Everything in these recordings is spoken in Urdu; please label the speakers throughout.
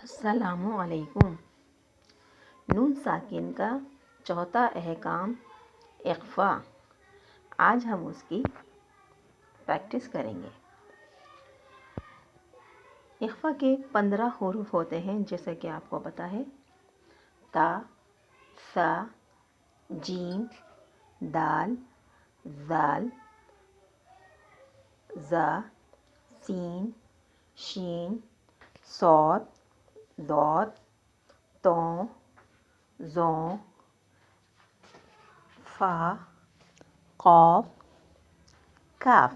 Speaker 1: السلام علیکم۔ نون ساکن کا چوتھا احکام اخفا۔ آج ہم اس کی پریکٹس کریں گے۔ اخفا کے 15 حروف ہوتے ہیں جیسا کہ آپ کو پتہ ہے: تا، ثا، جیم، دال، ذال، ذا، سین، شین، صاد، ضاد، طوں، ظوں، فا، قاف، کاف۔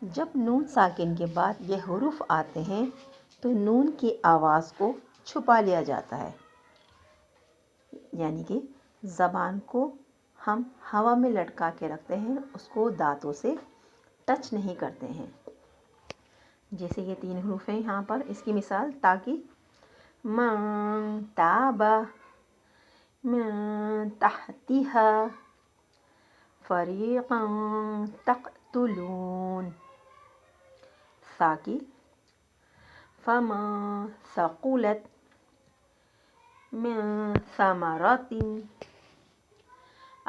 Speaker 1: جب نون ساکن کے بعد یہ حروف آتے ہیں تو نون کی آواز کو چھپا لیا جاتا ہے، یعنی کہ زبان کو ہم ہوا میں لٹکا کے رکھتے ہیں، اس کو دانتوں سے ٹچ نہیں کرتے ہیں۔ جیسے یہ 3 حروف ہیں یہاں پر، اس کی مثال تا کی: من تاب، من تحتها، فریقا تقتلون۔ ثا کی: فمن ثقلت من ثمرات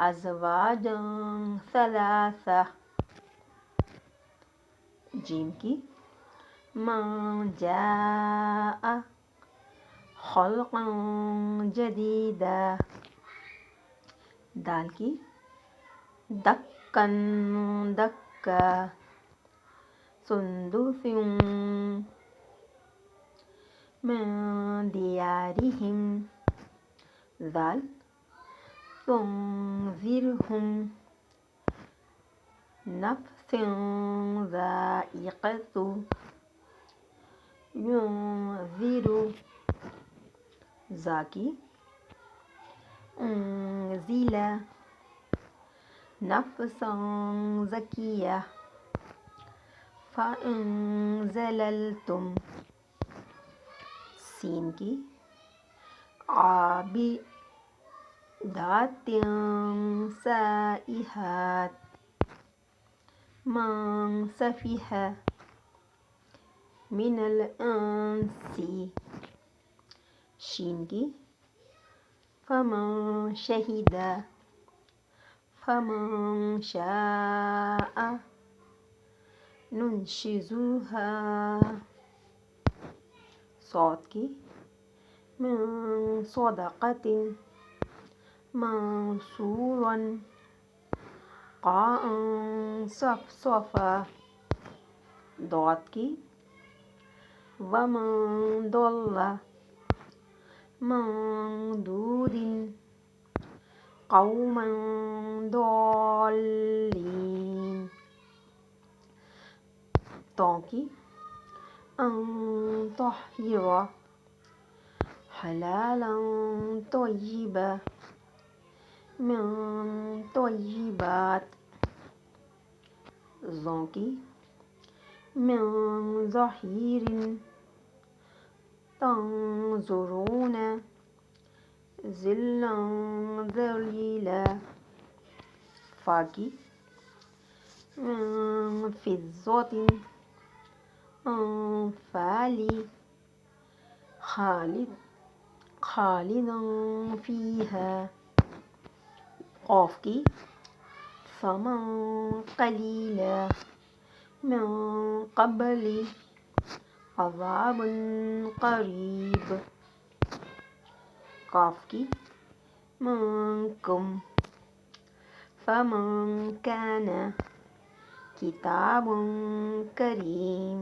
Speaker 1: ازواجا ثلاثة۔ جیم کی: من جاء خلقا جدیدا۔ دال کی: دکا دکا، سندس من دیارہم۔ ذال: تنذرہم نفس ذائقۃ ینذر۔ ذا کی: انزل نفسا زکیہ، فإن زللتم۔ سین کی: عابدات سائحات، من سفیہ من الانس۔ شین کی: فمن شہد، فمن شاء ننشزها۔ صاد کی: من صدقۃ منصورا قاء صفصفا۔ ضاد کی: ومن ضل من دود قوما ضالین۔ طوں کی: ان طہر حلالا طیبا من طیبات۔ ظوں کی: من ظہیر تنظرون ظلا ذلیلا۔ فا کی: من فضۃ انفال خالدا فیہا۔ قاف کی: ثمنا قلیلا من قبل عذاب قریب۔ کاف کی: منکم فمن کان کتاب کریم۔